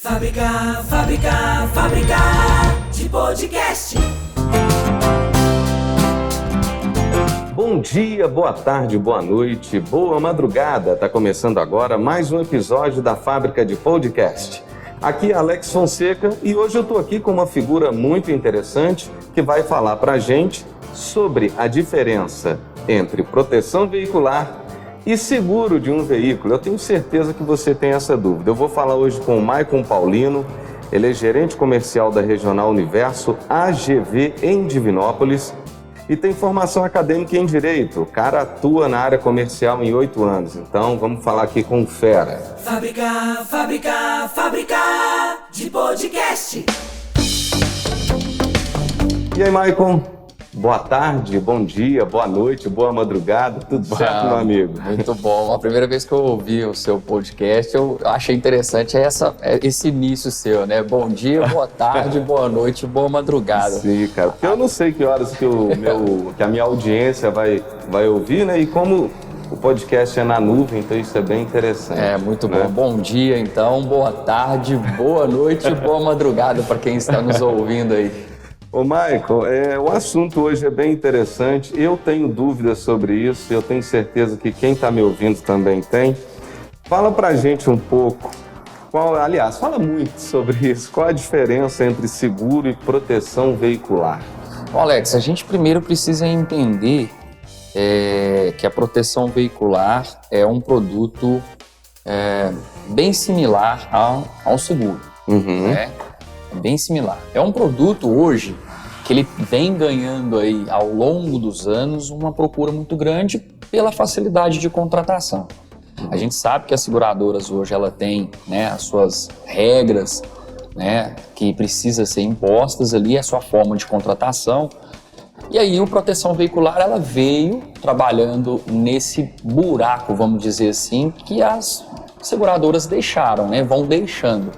Fábrica de podcast. Bom dia, boa tarde, boa noite, boa madrugada. Tá começando agora mais um episódio da Fábrica de Podcast. Aqui é Alex Fonseca e hoje eu tô aqui com uma figura muito interessante que vai falar pra gente sobre a diferença entre proteção veicular e seguro de um veículo. Eu tenho certeza que você tem essa dúvida. Eu vou falar hoje com o Maicon Paulino. Ele é gerente comercial da Regional Universo AGV em Divinópolis e tem formação acadêmica em Direito. O cara atua na área comercial em 8 anos. Então, vamos falar aqui com o fera. Fábrica de podcast. E aí, Maicon? Boa tarde, bom dia, boa noite, boa madrugada, tudo certo, meu amigo? Muito bom. A primeira vez que eu ouvi o seu podcast, eu achei interessante esse início seu, né? Bom dia, boa tarde, boa noite, boa madrugada. Sim, cara, porque eu não sei que horas que a minha audiência vai ouvir, né? E como o podcast é na nuvem, então isso é bem interessante. É, muito bom. Né? Bom dia, então, boa tarde, boa noite, boa madrugada para quem está nos ouvindo aí. Ô, Maicon, o assunto hoje é bem interessante. Eu tenho dúvidas sobre isso, eu tenho certeza que quem está me ouvindo também tem. Fala pra gente um pouco, fala muito sobre isso. Qual a diferença entre seguro e proteção veicular? Bom, Alex, a gente primeiro precisa entender que a proteção veicular é um produto bem similar ao seguro, né? Bem similar. É um produto hoje que ele vem ganhando aí ao longo dos anos uma procura muito grande pela facilidade de contratação. A gente sabe que as seguradoras hoje ela tem, né, as suas regras, né, que precisa ser impostas ali, a sua forma de contratação. E aí o proteção veicular ela veio trabalhando nesse buraco, vamos dizer assim, que as seguradoras deixaram, né? Vão deixando.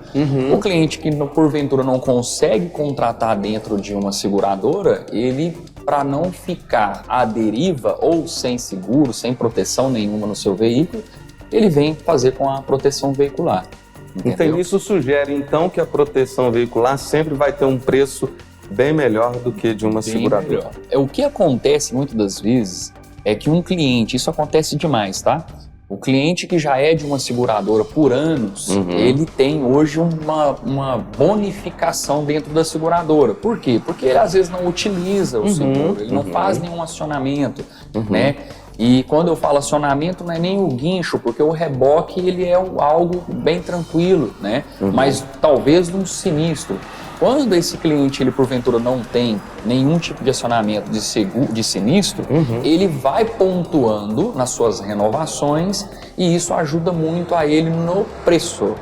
O cliente que porventura não consegue contratar dentro de uma seguradora, ele, para não ficar à deriva ou sem seguro, sem proteção nenhuma no seu veículo, ele vem fazer com a proteção veicular. Entendeu? Então isso sugere então que a proteção veicular sempre vai ter um preço bem melhor do que de uma seguradora. O que acontece muitas das vezes é que um cliente, isso acontece demais, tá? O cliente que já é de uma seguradora por anos, ele tem hoje uma bonificação dentro da seguradora. Por quê? Porque ele às vezes não utiliza o seguro, ele não faz nenhum acionamento, né? E quando eu falo acionamento, não é nem o guincho, porque o reboque ele é algo bem tranquilo, né? Mas talvez num sinistro. Quando esse cliente, ele porventura não tem nenhum tipo de acionamento de sinistro, ele vai pontuando nas suas renovações e isso ajuda muito a ele no preço.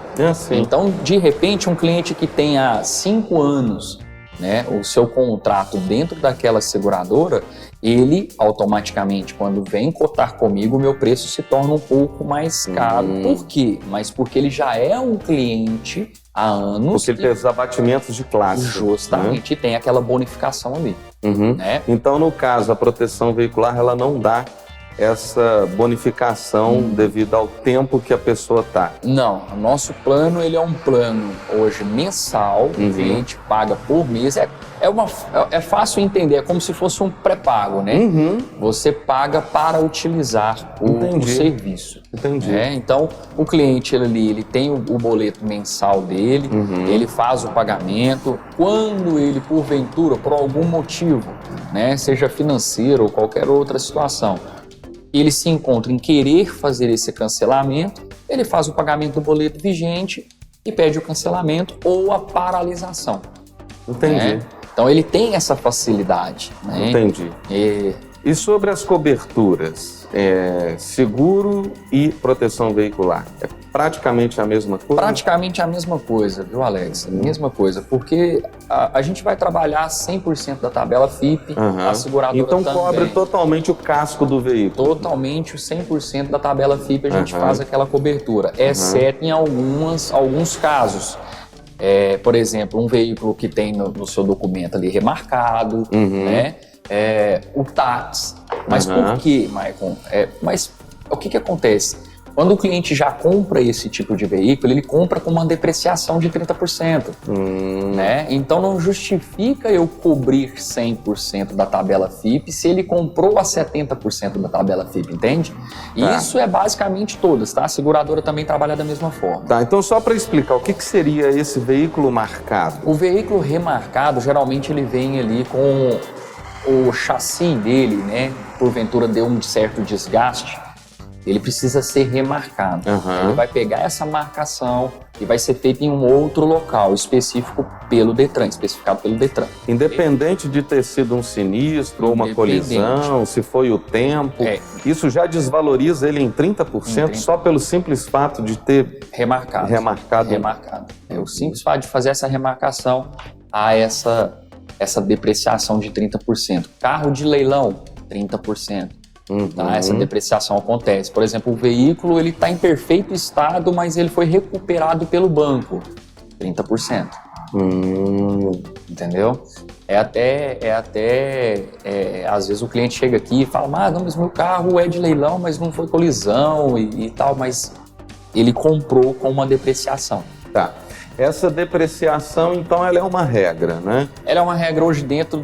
Então, de repente, um cliente que tem há 5 anos, né, o seu contrato dentro daquela seguradora, ele automaticamente, quando vem cotar comigo, o meu preço se torna um pouco mais caro. Por quê? Mas porque ele já é um cliente há anos. Porque ele tem os abatimentos de classe. Justamente, e tem aquela bonificação ali. Né? Então, no caso, a proteção veicular, ela não dá essa bonificação devido ao tempo que a pessoa está. Não, o nosso plano ele é um plano hoje mensal, o cliente paga por mês, é fácil entender, é como se fosse um pré-pago, né? Você paga para utilizar o serviço. Entendi. Então, o cliente ele tem o boleto mensal dele, ele faz o pagamento, quando ele, porventura, por algum motivo, né, seja financeiro ou qualquer outra situação, ele se encontra em querer fazer esse cancelamento, ele faz o pagamento do boleto vigente e pede o cancelamento ou a paralisação. Entendi. Né? Então ele tem essa facilidade. Né? Entendi. E sobre as coberturas, seguro e proteção veicular, é praticamente a mesma coisa? Praticamente a mesma coisa, viu, Alex? Mesma coisa, porque a gente vai trabalhar 100% da tabela FIPE, a seguradora então também. cobre totalmente o casco do veículo? Totalmente, 100% da tabela FIPE a gente faz aquela cobertura, exceto em alguns casos. Por exemplo, um veículo que tem no seu documento ali remarcado, né? O táxi. Mas por quê, Maicon? Mas o que acontece? Quando o cliente já compra esse tipo de veículo, ele compra com uma depreciação de 30%. Né? Então não justifica eu cobrir 100% da tabela FIP se ele comprou a 70% da tabela FIP, entende? E Tá. isso é basicamente todas, tá? A seguradora também trabalha da mesma forma. Tá, então só para explicar, o que seria esse veículo marcado? O veículo remarcado, geralmente ele vem ali com o chassi dele, né? Porventura deu um certo desgaste, ele precisa ser remarcado. Aham. Ele vai pegar essa marcação e vai ser feito em um outro local específico pelo Detran, especificado pelo Detran. Independente de ter sido um sinistro ou uma Independente. colisão, se foi o tempo, isso já desvaloriza ele em 30% só pelo simples fato de ter Remarcado. remarcado. É o simples fato de fazer essa remarcação a essa depreciação de 30%. Carro de leilão, 30%. Tá? Essa depreciação acontece. Por exemplo, o veículo ele está em perfeito estado, mas ele foi recuperado pelo banco, 30%. Entendeu? Às vezes o cliente chega aqui e fala, não, mas meu carro é de leilão, mas não foi colisão e tal, mas ele comprou com uma depreciação. Tá. Essa depreciação, então, ela é uma regra, né? Ela é uma regra hoje dentro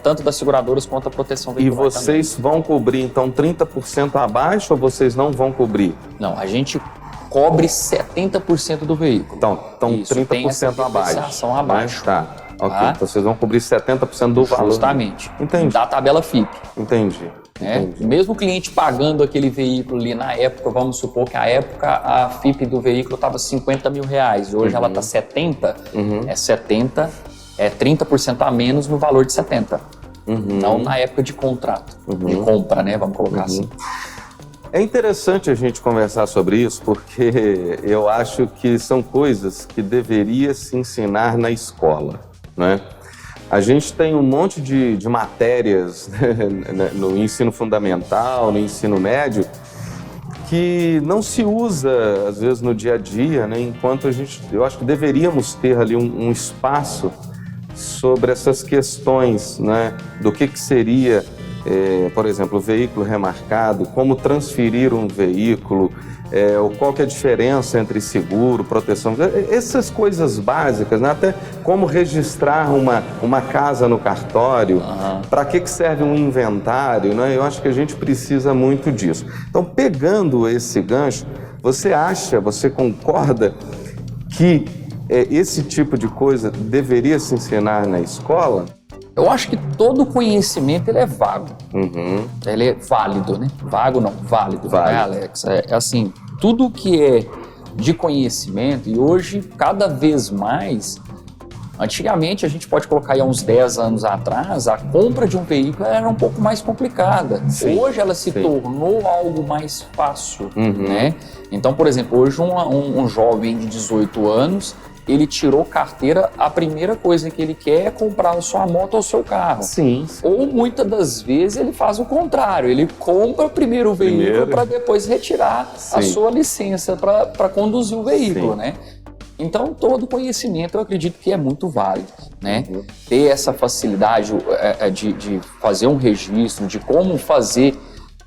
tanto das seguradoras quanto da proteção E veicular vocês vão cobrir, então, 30% abaixo ou vocês não vão cobrir? Não, a gente cobre 70% do veículo. Então Isso, 30% tem essa abaixo. depreciação abaixo. Né? Tá, ok. Tá? Então vocês vão cobrir 70% do valor. Justamente. Entendi. Da tabela FIP. Entendi. Né? Entendi. Mesmo o cliente pagando aquele veículo ali na época, vamos supor que a época a FIP do veículo estava 50 mil reais, hoje ela está 70, é 70, é 30% a menos no valor de 70. Não na época de contrato, de compra, né? Vamos colocar assim. É interessante a gente conversar sobre isso, porque eu acho que são coisas que deveria se ensinar na escola, né? A gente tem um monte de matérias né, no ensino fundamental, no ensino médio, que não se usa, às vezes, no dia a dia, né? Enquanto eu acho que deveríamos ter ali um espaço sobre essas questões, né? Do que seria, por exemplo, o veículo remarcado, como transferir um veículo, qual que é a diferença entre seguro, proteção, essas coisas básicas, né? Até como registrar uma casa no cartório, para que serve um inventário, né? Eu acho que a gente precisa muito disso. Então, pegando esse gancho, você concorda que esse tipo de coisa deveria se ensinar na escola? Eu acho que todo conhecimento ele é vago. Ele é válido, né? Vago não, válido. Né, Alex? É assim, tudo que é de conhecimento, e hoje, cada vez mais, antigamente, a gente pode colocar aí há uns 10 anos atrás, a compra de um veículo era um pouco mais complicada. Sim, hoje ela se tornou algo mais fácil, né? Então, por exemplo, hoje um jovem de 18 anos, ele tirou carteira, a primeira coisa que ele quer é comprar a sua moto ou o seu carro. Sim. Ou muitas das vezes ele faz o contrário, ele compra primeiro o veículo para depois retirar a sua licença para conduzir o veículo, né? Então, todo conhecimento eu acredito que é muito válido, né? Ter essa facilidade de fazer um registro, de como fazer,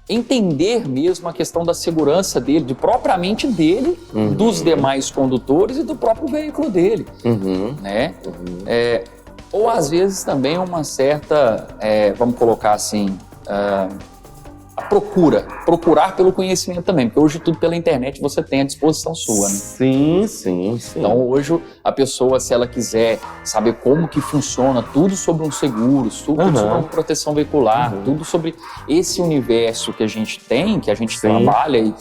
entender mesmo a questão da segurança dele, propriamente dele, dos demais condutores e do próprio veículo dele, né? Ou às vezes também uma certa, vamos colocar assim, a procurar pelo conhecimento também, porque hoje tudo pela internet você tem à disposição sua, né? Sim. Então hoje a pessoa, se ela quiser saber como que funciona, tudo sobre um seguro, tudo sobre uma proteção veicular, tudo sobre esse universo que a gente tem, que a gente trabalha,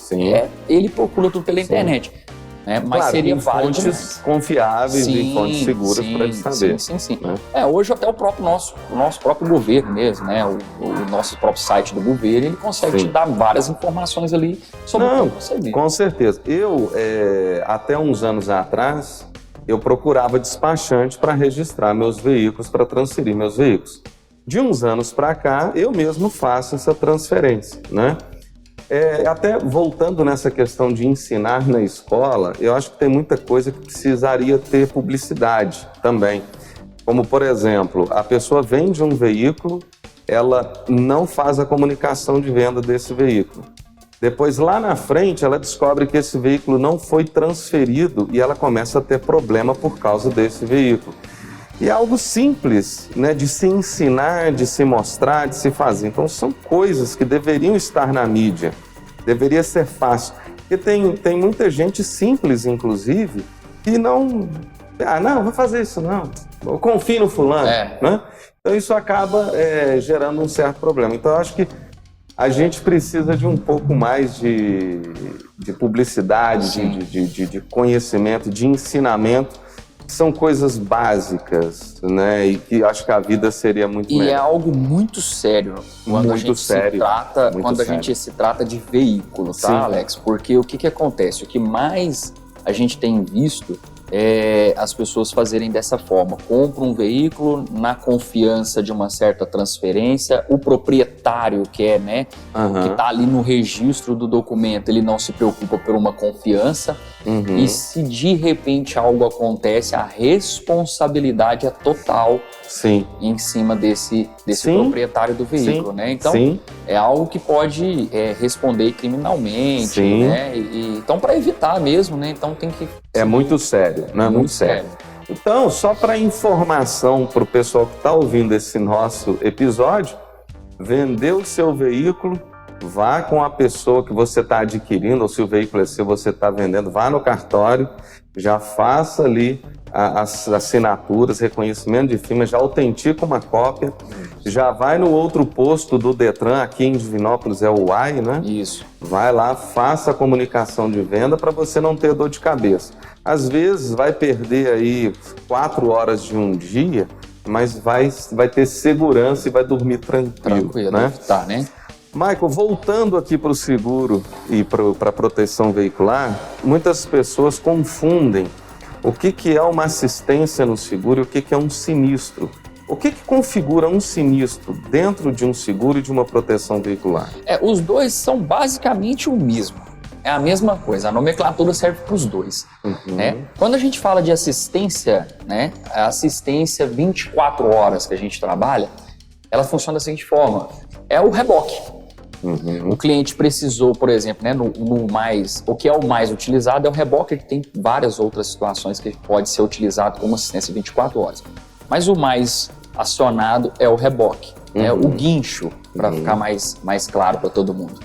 ele procura tudo pela internet. Né? Mas claro, seria válido. Fontes confiáveis e fontes seguras para ele saber. Sim. Né? Hoje até o nosso próprio governo mesmo, né? O nosso próprio site do governo, ele consegue te dar várias informações ali sobre como você vê. Com certeza. Eu, até uns anos atrás, eu procurava despachante para registrar meus veículos, para transferir meus veículos. De uns anos para cá, eu mesmo faço essa transferência, né? Até voltando nessa questão de ensinar na escola, eu acho que tem muita coisa que precisaria ter publicidade também. Como, por exemplo, a pessoa vende um veículo, ela não faz a comunicação de venda desse veículo. Depois, lá na frente, ela descobre que esse veículo não foi transferido e ela começa a ter problema por causa desse veículo. E é algo simples, né, de se ensinar, de se mostrar, de se fazer. Então, são coisas que deveriam estar na mídia. Deveria ser fácil. Porque tem muita gente simples, inclusive, que não... não, vou fazer isso não. Eu confio no fulano. Né? Então, isso acaba gerando um certo problema. Então, eu acho que a gente precisa de um pouco mais de publicidade, de conhecimento, de ensinamento. São coisas básicas, né? E que acho que a vida seria muito melhor. E é algo muito sério quando a gente se trata de veículo, tá, Sim. Alex? Porque o que acontece? O que mais a gente tem visto é as pessoas fazerem dessa forma. Compram um veículo na confiança de uma certa transferência, o proprietário que está ali no registro do documento, ele não se preocupa por uma confiança, e se de repente algo acontece, a responsabilidade é total em cima desse proprietário do veículo, né? Então, é algo que pode responder criminalmente, né? Então, para evitar mesmo, né? Então, tem que... É muito sério, né? Muito sério. Então, só para informação para o pessoal que está ouvindo esse nosso episódio, vendeu o seu veículo, vá com a pessoa que você está adquirindo, ou se o veículo é seu, você está vendendo, vá no cartório, já faça ali as assinaturas, reconhecimento de firma, já autentica uma cópia, já vai no outro posto do Detran, aqui em Divinópolis é o UAI, né? Isso. Vai lá, faça a comunicação de venda para você não ter dor de cabeça. Às vezes vai perder aí 4 horas de um dia, mas vai ter segurança e vai dormir tranquilo, né? Tá, né? Michael, voltando aqui para o seguro e para a proteção veicular, muitas pessoas confundem o que é uma assistência no seguro e o que é um sinistro. O que configura um sinistro dentro de um seguro e de uma proteção veicular? Os dois são basicamente o mesmo. É a mesma coisa, a nomenclatura serve para os dois. Né? Quando a gente fala de assistência, né, a assistência 24 horas que a gente trabalha, ela funciona da seguinte forma: é o reboque. O cliente precisou, por exemplo, né, o que é o mais utilizado é o reboque, que tem várias outras situações que pode ser utilizado como assistência 24 horas. Mas o mais acionado é o reboque, né, o guincho, para ficar mais claro para todo mundo.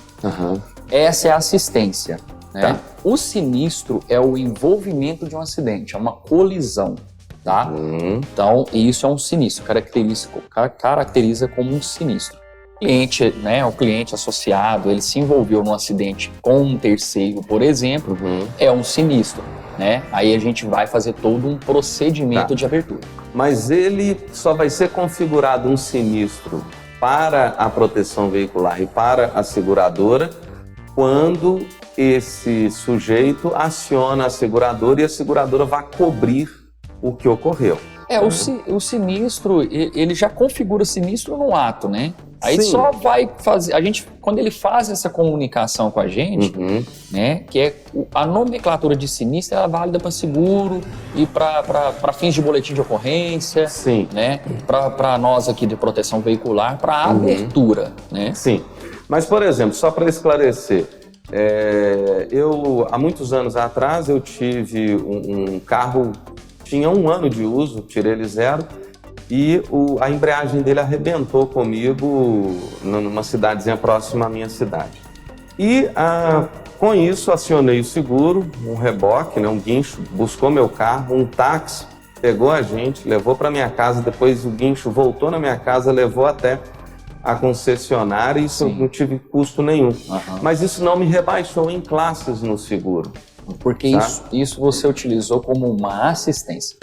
Essa é a assistência. Né? Tá. O sinistro é o envolvimento de um acidente, é uma colisão. Tá? Então, isso é um sinistro, caracteriza como um sinistro. O cliente associado, ele se envolveu num acidente com um terceiro, por exemplo, é um sinistro, né? Aí a gente vai fazer todo um procedimento de abertura. Mas ele só vai ser configurado um sinistro para a proteção veicular e para a seguradora quando esse sujeito aciona a seguradora e a seguradora vai cobrir o que ocorreu. O sinistro, ele já configura o sinistro no ato, né? Aí só vai fazer, quando ele faz essa comunicação com a gente, né, que é a nomenclatura de sinistro, ela é válida para seguro e para fins de boletim de ocorrência, né, para nós aqui de proteção veicular, para abertura, né? Sim, mas por exemplo, só para esclarecer, há muitos anos atrás eu tive um carro, tinha 1 ano de uso, tirei ele zero, e a embreagem dele arrebentou comigo numa cidadezinha próxima à minha cidade. E com isso acionei o seguro, um reboque, né, um guincho, buscou meu carro, um táxi, pegou a gente, levou para minha casa, depois o guincho voltou na minha casa, levou até a concessionária, e isso eu não tive custo nenhum. Mas isso não me rebaixou em classes no seguro. Porque isso você utilizou como uma assistência.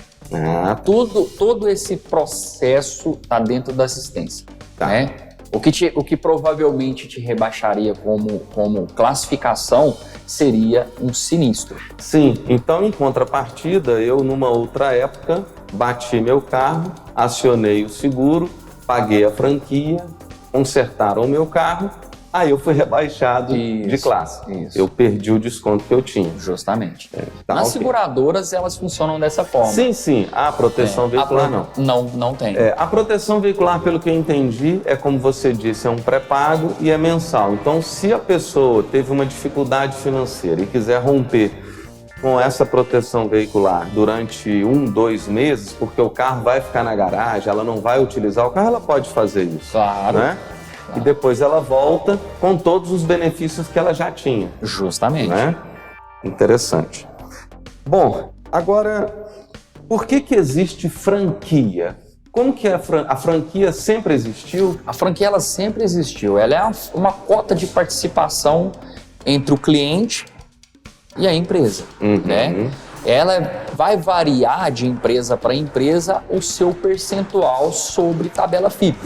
Todo esse processo está dentro da assistência. Né? O que provavelmente te rebaixaria como classificação seria um sinistro. Sim, então em contrapartida, eu numa outra época bati meu carro, acionei o seguro, paguei a franquia, consertaram o meu carro aí eu fui rebaixado de classe. Isso. Eu perdi o desconto que eu tinha. Justamente. Tá, Nas ok. seguradoras, elas funcionam dessa forma. Sim. A proteção veicular não. Não tem. A proteção veicular, pelo que eu entendi, é como você disse, é um pré-pago e é mensal. Então, se a pessoa teve uma dificuldade financeira e quiser romper com essa proteção veicular durante 1, 2 meses, porque o carro vai ficar na garagem, ela não vai utilizar o carro, ela pode fazer isso. Claro. Né? E depois ela volta com todos os benefícios que ela já tinha. Justamente. Né? Interessante. Bom, agora, por que existe franquia? Como que a franquia sempre existiu? A franquia ela sempre existiu. Ela é uma cota de participação entre o cliente e a empresa, né? Ela vai variar de empresa para empresa o seu percentual sobre tabela FIP.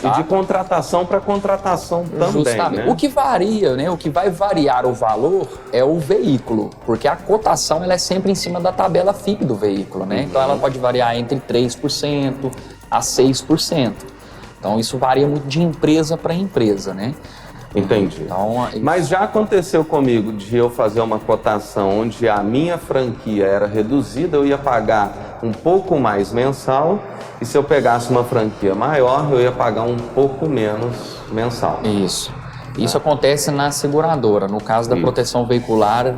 E de contratação para contratação também, Justamente. né? O que varia, né? O que vai variar o valor é o veículo, porque a cotação ela é sempre em cima da tabela FIP do veículo, né? Então ela pode variar entre 3% a 6%. Então isso varia muito de empresa para empresa, né? Entendi. Então, Mas já aconteceu comigo de eu fazer uma cotação onde a minha franquia era reduzida, eu ia pagar um pouco mais mensal, e se eu pegasse uma franquia maior, eu ia pagar um pouco menos mensal. Isso acontece na seguradora. No caso da proteção veicular,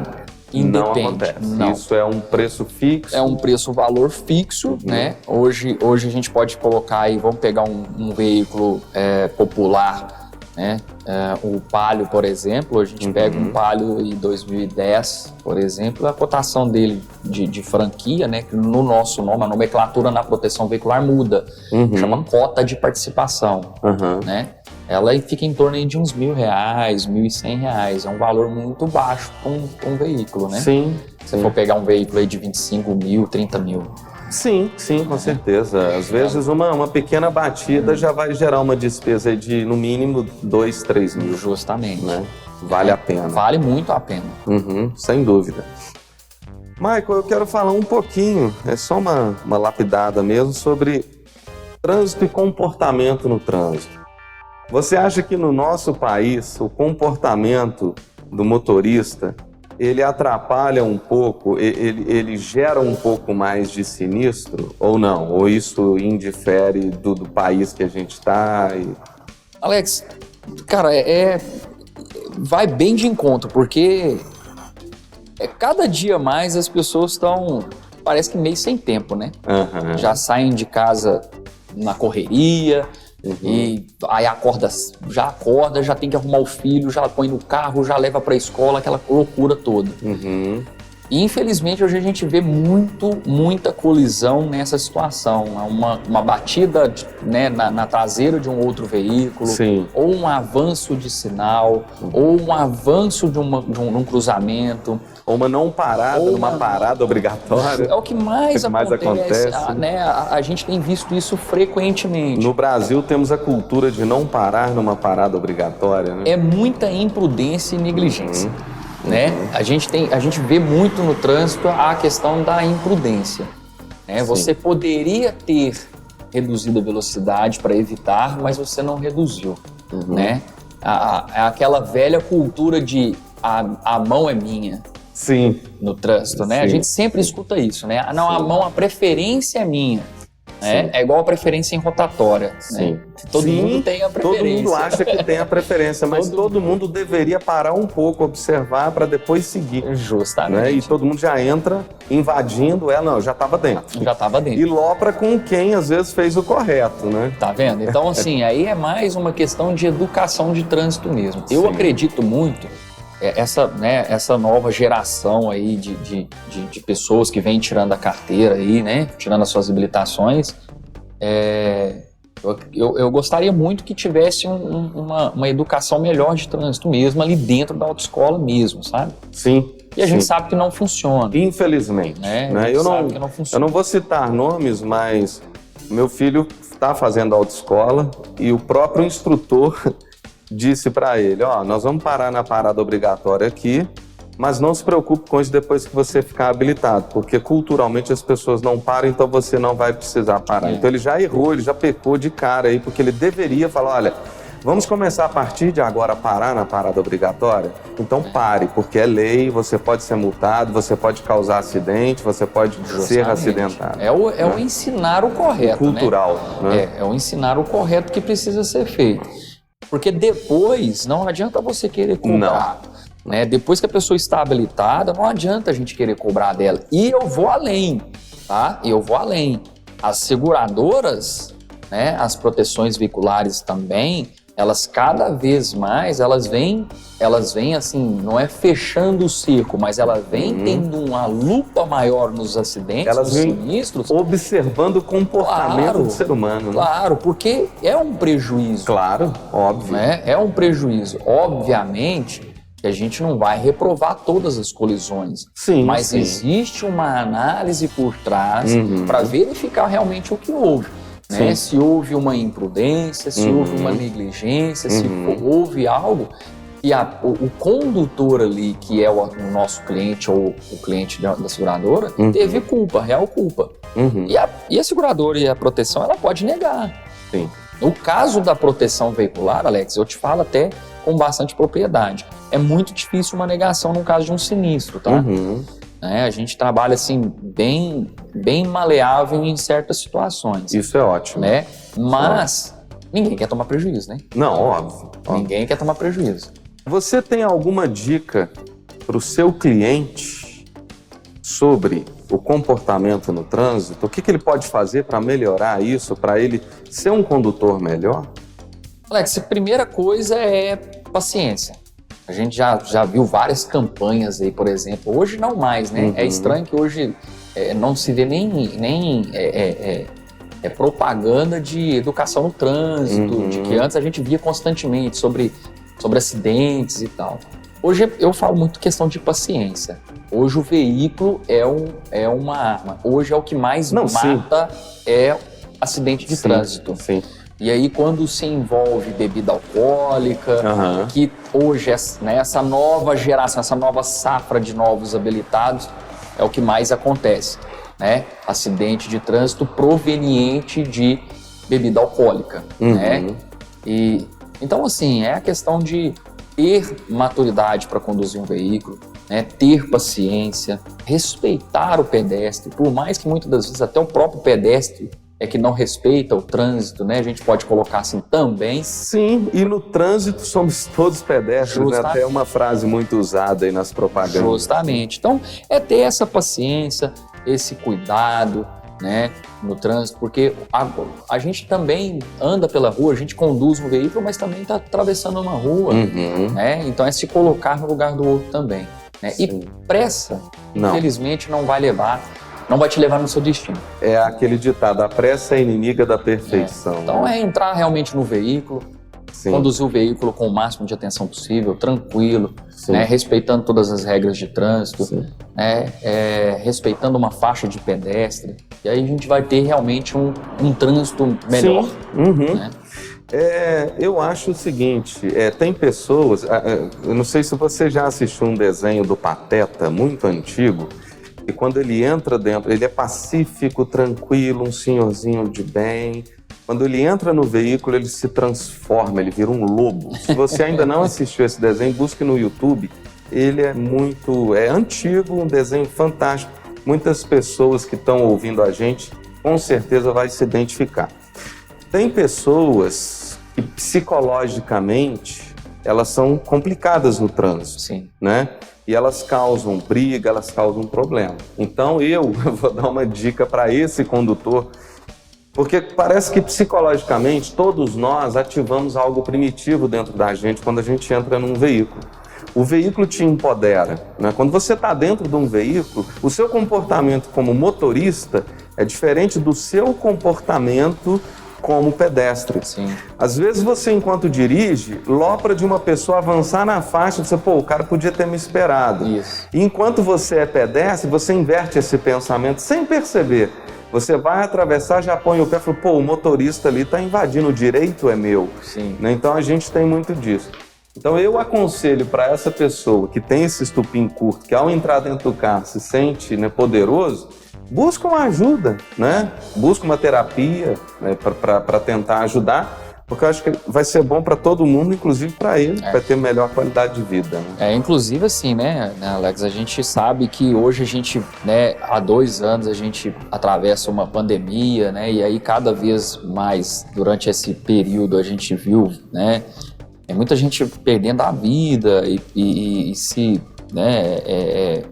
Não independe. acontece. Isso é um preço fixo. É um valor fixo, né? Hoje a gente pode colocar aí, vamos pegar um veículo popular, né? O Palio, por exemplo, a gente pega um Palio em 2010, por exemplo, a cotação dele de franquia, né? Que no nosso nome, a nomenclatura na proteção veicular muda, chama cota de participação, né? Ela fica em torno aí de uns R$1.000, R$1.100, é um valor muito baixo para um veículo, né? Sim. Se for pegar um veículo aí de 25 mil, 30 mil. Sim, com certeza. Às vezes uma pequena batida já vai gerar uma despesa aí de, no mínimo, 2, 3 mil. Justamente. Né? Vale a pena. Vale muito a pena. Sem dúvida. Michael, eu quero falar um pouquinho, é só uma lapidada mesmo, sobre trânsito e comportamento no trânsito. Você acha que no nosso país o comportamento do motorista ele atrapalha um pouco, ele gera um pouco mais de sinistro ou não? Ou isso indifere do país que a gente está? Alex, cara, vai bem de encontro, porque cada dia mais as pessoas estão, parece que meio sem tempo, né? Já saem de casa na correria, e aí já tem que arrumar o filho, já põe no carro, já leva para a escola, aquela loucura toda. E infelizmente hoje a gente vê muita colisão nessa situação, uma batida, né, na traseira de um outro veículo, ou um avanço de sinal, ou um avanço de um cruzamento. Ou uma não parada, numa parada obrigatória. É o que mais acontece. Né? A gente tem visto isso frequentemente. No Brasil temos a cultura de não parar numa parada obrigatória, né? É muita imprudência e negligência. Né? A gente vê muito no trânsito a questão da imprudência. Né? Você poderia ter reduzido a velocidade para evitar, mas você não reduziu. Né? Aquela velha cultura de a mão é minha. No trânsito, né? A gente sempre escuta isso, né? Não, a preferência é minha. Né? É igual a preferência em rotatória. Né? Todo mundo tem a preferência. Todo mundo acha que tem a preferência, mas todo mundo deveria parar um pouco, observar para depois seguir. Justamente. Né? E todo mundo já entra invadindo ela, não, já estava dentro. Já estava dentro. E lopra com quem às vezes fez o correto, né? Tá vendo? Então, assim, aí é mais uma questão de educação de trânsito mesmo. Eu acredito muito essa nova geração aí de pessoas que vêm tirando a carteira aí, né? Tirando as suas habilitações. Eu gostaria muito que tivesse uma educação melhor de trânsito mesmo, ali dentro da autoescola mesmo, sabe? E a gente sabe que não funciona. Infelizmente. Né? Eu não vou citar nomes, mas meu filho está fazendo autoescola e o próprio instrutor disse para ele, nós vamos parar na parada obrigatória aqui, mas não se preocupe com isso depois que você ficar habilitado, porque culturalmente as pessoas não param, então você não vai precisar parar. Então ele já errou, ele já pecou de cara aí, porque ele deveria falar, olha, Vamos começar a partir de agora a parar na parada obrigatória? Então pare, porque é lei, você pode ser multado, você pode causar acidente, você pode ser acidentado. É o ensinar o correto, cultural, né? É o ensinar o correto que precisa ser feito. Porque depois não adianta você querer cobrar. Né? Depois que a pessoa está habilitada, não adianta a gente querer cobrar dela. E eu vou além, tá? Eu vou além. As seguradoras, né, as proteções veiculares também, elas cada vez mais, elas vêm assim, não é fechando o cerco, mas ela vem tendo uma lupa maior nos acidentes, elas nos sinistros. Observando o comportamento do ser humano. Né? Claro, porque é um prejuízo. Claro, óbvio. Né? É um prejuízo. Obviamente que a gente não vai reprovar todas as colisões. Sim, mas sim. existe uma análise por trás para verificar realmente o que houve. Né? Se houve uma imprudência, se houve uma negligência, se houve algo que o condutor ali, que é o nosso cliente ou o cliente da seguradora, teve culpa, real culpa. E a seguradora e a proteção, ela pode negar. Sim. No caso da proteção veicular, Alex, eu te falo até com bastante propriedade. É muito difícil uma negação no caso de um sinistro, tá? A gente trabalha assim bem maleável em certas situações. Isso é ótimo. Né? Mas ninguém quer tomar prejuízo, né? Não, óbvio. Ninguém quer tomar prejuízo. Você tem alguma dica para o seu cliente sobre o comportamento no trânsito? O que ele pode fazer para melhorar isso, para ele ser um condutor melhor? Alex, a primeira coisa é paciência. A gente já viu várias campanhas aí, por exemplo. Hoje não mais, né? É estranho que hoje não se vê nem propaganda de educação no trânsito, de que antes a gente via constantemente sobre acidentes e tal. Hoje eu falo muito questão de paciência. Hoje o veículo é uma arma. Hoje é o que mais mata é acidente de trânsito. Sim. E aí, quando se envolve bebida alcoólica, que hoje, né, essa nova geração, essa nova safra de novos habilitados, é o que mais acontece, né? Acidente de trânsito proveniente de bebida alcoólica, né? E, então, assim, é a questão de ter maturidade para conduzir um veículo, né? Ter paciência, respeitar o pedestre, por mais que muitas das vezes até o próprio pedestre é que não respeita o trânsito, né? A gente pode colocar assim também. Sim, e no trânsito somos todos pedestres, né? Até uma frase muito usada aí nas propagandas. Justamente. Então, é ter essa paciência, esse cuidado, né, no trânsito, porque a gente também anda pela rua, a gente conduz um veículo, mas também está atravessando uma rua, né? Então é se colocar no lugar do outro também. Né? E pressa, infelizmente, não vai te levar no seu destino. É aquele ditado, a pressa é inimiga da perfeição. Então é entrar realmente no veículo, conduzir o veículo com o máximo de atenção possível, tranquilo, né, respeitando todas as regras de trânsito, né, respeitando uma faixa de pedestre. E aí a gente vai ter realmente um trânsito melhor. Né? Eu acho o seguinte, tem pessoas, eu não sei se você já assistiu um desenho do Pateta, muito antigo, e quando ele entra dentro, ele é pacífico, tranquilo, um senhorzinho de bem. Quando ele entra no veículo, ele se transforma, ele vira um lobo. Se você ainda não assistiu esse desenho, busque no YouTube. Ele é antigo, um desenho fantástico. Muitas pessoas que estão ouvindo a gente, com certeza vai se identificar. Tem pessoas que psicologicamente, elas são complicadas no trânsito, né? E elas causam briga, elas causam problema. Então eu vou dar uma dica para esse condutor, porque parece que psicologicamente todos nós ativamos algo primitivo dentro da gente quando a gente entra num veículo. O veículo te empodera, né? Quando você está dentro de um veículo, o seu comportamento como motorista é diferente do seu comportamento como pedestre. Às vezes você, enquanto dirige, lopra de uma pessoa avançar na faixa e você, o cara podia ter me esperado. E enquanto você é pedestre, você inverte esse pensamento sem perceber. Você vai atravessar, já põe o pé e fala, o motorista ali está invadindo, o direito é meu. Né? Então a gente tem muito disso. Então eu aconselho para essa pessoa que tem esse estupim curto, que ao entrar dentro do carro se sente, né, poderoso, busca uma ajuda, né? Busca uma terapia, né, para tentar ajudar, Porque eu acho que vai ser bom para todo mundo, inclusive para ele, que vai ter melhor qualidade de vida. Né? Inclusive assim, né, Alex, a gente sabe que hoje a gente, né, há 2 anos a gente atravessa uma pandemia, né, e aí cada vez mais durante esse período a gente viu, né, muita gente perdendo a vida e se, né,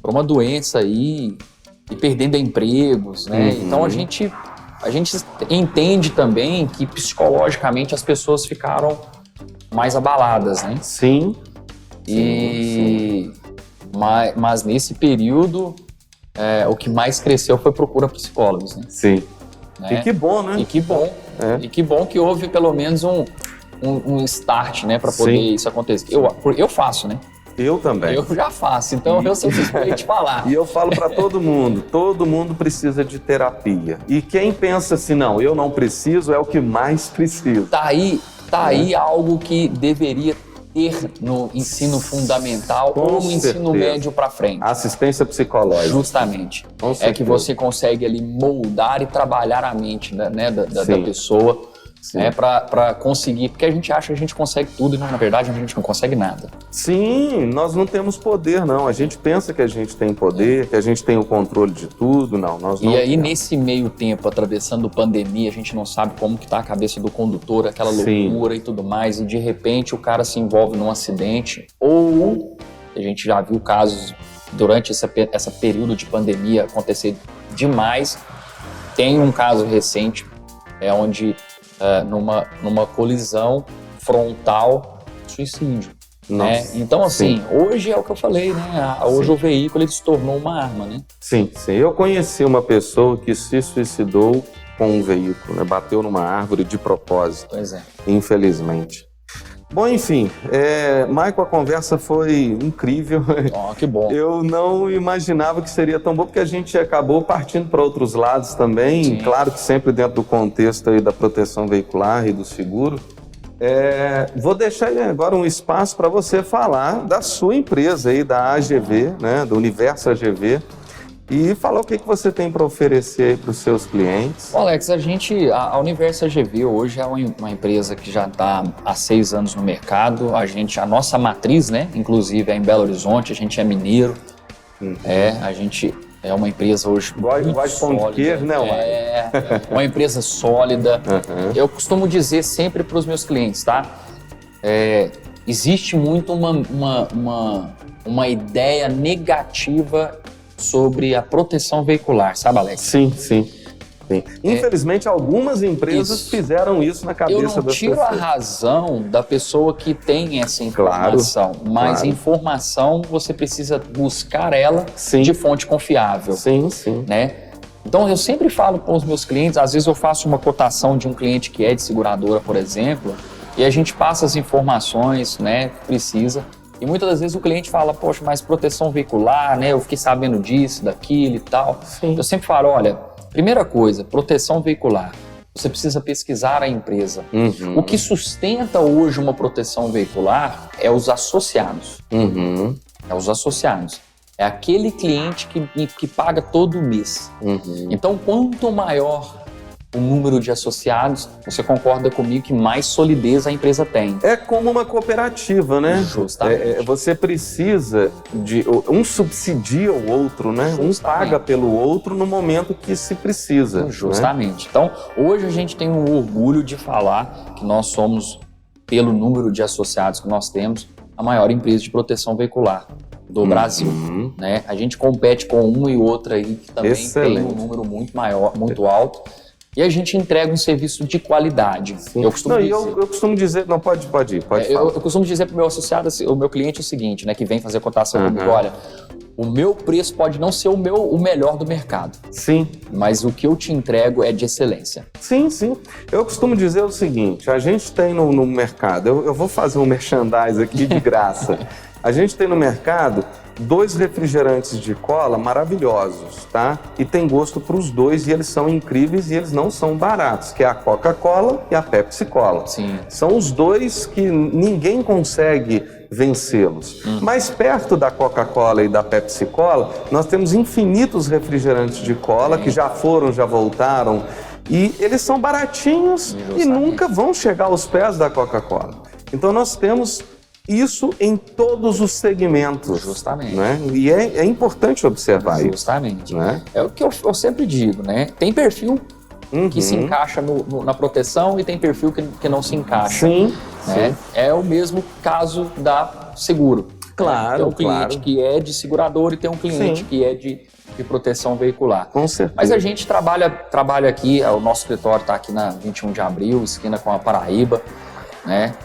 por uma doença aí e perdendo empregos, né, então a gente entende também que psicologicamente as pessoas ficaram mais abaladas, né? Sim. Sim. Mas nesse período, o que mais cresceu foi procura por psicólogos, né? Sim. Né? E que bom, né? E que bom. E que bom que houve pelo menos um start, né? Para poder isso acontecer. Eu faço, né? Eu também. Eu já faço, então eu sou suspeito de falar. E eu falo para todo mundo precisa de terapia. E quem pensa assim, não, eu não preciso, é o que mais precisa. Tá aí algo que deveria ter no ensino fundamental ou no ensino médio para frente. Assistência psicológica. Justamente. É que você consegue ali moldar e trabalhar a mente, né, da pessoa. Para conseguir, porque a gente acha que a gente consegue tudo e na verdade a gente não consegue nada. Sim, nós não temos poder não, a gente pensa que a gente tem poder, que a gente tem o controle de tudo, nós não. E aí nesse meio tempo, atravessando pandemia, a gente não sabe como que tá a cabeça do condutor, aquela loucura e tudo mais, e de repente o cara se envolve num acidente, ou a gente já viu casos durante essa período de pandemia acontecer demais. Tem um caso recente, onde numa colisão frontal, suicídio. Né? Então, assim, hoje é o que eu falei, né? Hoje o veículo ele se tornou uma arma, né? Sim. Eu conheci uma pessoa que se suicidou com um veículo, né? Bateu numa árvore de propósito. Pois é. Infelizmente. Bom, enfim, Michael, a conversa foi incrível. Que bom. Eu não imaginava que seria tão bom, porque a gente acabou partindo para outros lados também. Sim. Claro que sempre dentro do contexto aí da proteção veicular e do seguro. Vou deixar agora um espaço para você falar da sua empresa aí, da AGV, né, do Universo AGV, e falar o que você tem para oferecer para os seus clientes. Alex, a Universo AGV hoje é uma empresa que já está há 6 anos no mercado. A nossa matriz, né, inclusive é em Belo Horizonte, a gente é mineiro. A gente é uma empresa hoje muito sólida. Né? Uma empresa sólida. Eu costumo dizer sempre para os meus clientes, tá? Existe muito uma ideia negativa sobre a proteção veicular, sabe, Alex? Sim. Infelizmente, algumas empresas fizeram isso na cabeça das pessoas. Eu não tiro a razão da pessoa que tem essa informação, mas informação você precisa buscar ela de fonte confiável. Sim. Né? Então, eu sempre falo com os meus clientes, às vezes eu faço uma cotação de um cliente que é de seguradora, por exemplo, e a gente passa as informações, né, que precisa. E muitas das vezes o cliente fala, poxa, mas proteção veicular, né? Eu fiquei sabendo disso, daquilo e tal. Sim. Eu sempre falo, olha, primeira coisa, proteção veicular. Você precisa pesquisar a empresa. O que sustenta hoje uma proteção veicular é os associados. É os associados. É aquele cliente que paga todo mês. Então, quanto maior o número de associados, você concorda comigo que mais solidez a empresa tem. É como uma cooperativa, né? Justamente. Você precisa de... Um subsidia o outro, né? Justamente. Um paga pelo outro no momento que se precisa. Justamente. Né? Então, hoje a gente tem um orgulho de falar que nós somos, pelo número de associados que nós temos, a maior empresa de proteção veicular do Brasil. Né? A gente compete com uma e outra aí que também tem um número muito maior, muito alto. E a gente entrega um serviço de qualidade. Eu costumo dizer... Não, pode ir, pode falar. Eu costumo dizer para o meu associado, o meu cliente, o seguinte, né, que vem fazer cotação comigo, olha, o meu preço pode não ser o melhor do mercado. Sim. Mas o que eu te entrego é de excelência. Sim. Eu costumo dizer o seguinte, a gente tem no mercado, eu vou fazer um merchandise aqui de graça. A gente tem no mercado 2 refrigerantes de cola maravilhosos, tá? E tem gosto para os dois e eles são incríveis e eles não são baratos, que é a Coca-Cola e a Pepsi-Cola. Sim. São os 2 que ninguém consegue vencê-los. Mas perto da Coca-Cola e da Pepsi-Cola, nós temos infinitos refrigerantes de cola que já foram, já voltaram. E eles são baratinhos e Justamente. nunca vão chegar aos pés da Coca-Cola. Então nós temos isso em todos os segmentos. Justamente. Né? E é importante observar isso. Justamente. Né? É o que eu sempre digo, né? Tem perfil que se encaixa na proteção e tem perfil que não se encaixa. Sim, Né? sim. É o mesmo caso da seguro. Claro, Tem um cliente claro. que é de segurador e tem um cliente Sim. que é de proteção veicular. Com certeza. Mas a gente trabalha aqui, o nosso escritório está aqui na 21 de abril, esquina com a Paraíba, né?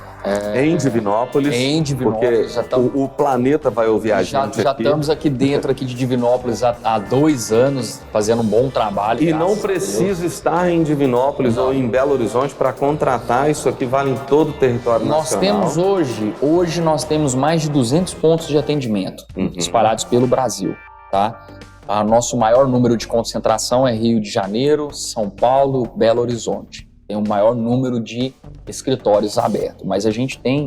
Em Divinópolis. Em Divinópolis, Porque já tamo- o planeta vai ouvir a Já gente aqui. estamos aqui dentro aqui de Divinópolis há 2 anos, fazendo um bom trabalho. E graças não a Deus. precisa estar em Divinópolis ou em Belo Horizonte para contratar. Isso aqui vale em todo o território Nós nacional. temos hoje nós temos mais de 200 pontos de atendimento espalhados pelo Brasil, tá? O nosso maior número de concentração é Rio de Janeiro, São Paulo, Belo Horizonte. Tem o maior número de escritórios abertos, mas a gente tem,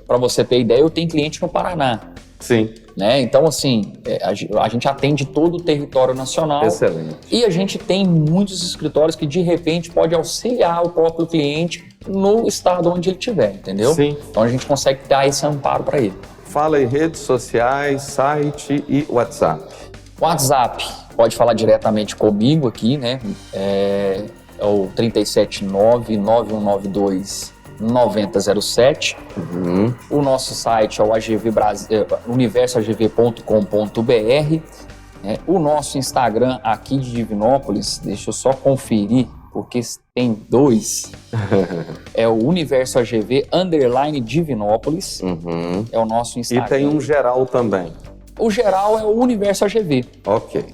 para você ter ideia, eu tenho cliente no Paraná, Sim, né? Então, assim, a gente atende todo o território nacional. excelente. E a gente tem muitos escritórios que, de repente, pode auxiliar o próprio cliente no estado onde ele estiver, entendeu? Sim. Então, a gente consegue dar esse amparo para ele. Fala em redes sociais, site e WhatsApp. WhatsApp, pode falar diretamente comigo aqui, né? É o 379-9192-9007. O nosso site é o universoagv.com.br. O nosso Instagram aqui de Divinópolis, deixa eu só conferir, porque tem 2. É o universoagv_Divinópolis. É o nosso E Instagram. tem um geral também. O geral é o Universo AGV. Ok.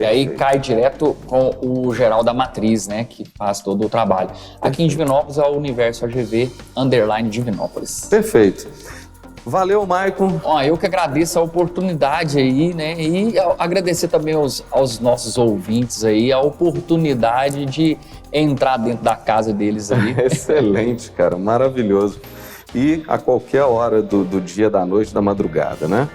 E aí cai direto com o geral da matriz, né? Que faz todo o trabalho. Aqui em Divinópolis é o Universo AGV_Divinópolis. Perfeito. Valeu, Maicon. Ó, eu que agradeço a oportunidade aí, né? E agradecer também aos nossos ouvintes aí a oportunidade de entrar dentro da casa deles aí. Excelente, cara. Maravilhoso. E a qualquer hora do dia, da noite, da madrugada, né?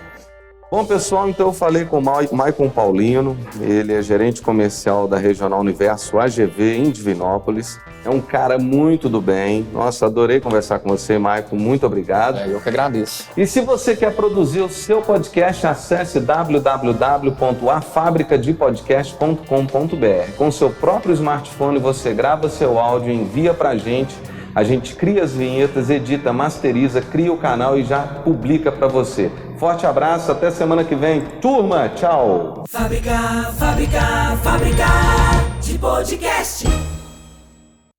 Bom, pessoal, então eu falei com o Maicon Paulino, ele é gerente comercial da Regional Universo AGV em Divinópolis. É um cara muito do bem. Nossa, adorei conversar com você, Maicon. Muito obrigado. Eu que agradeço. E se você quer produzir o seu podcast, acesse www.afabricadepodcast.com.br. Com seu próprio smartphone, você grava seu áudio e envia pra gente. A gente cria as vinhetas, edita, masteriza, cria o canal e já publica para você. Forte abraço, até semana que vem. Turma, tchau! Fábrica de podcast.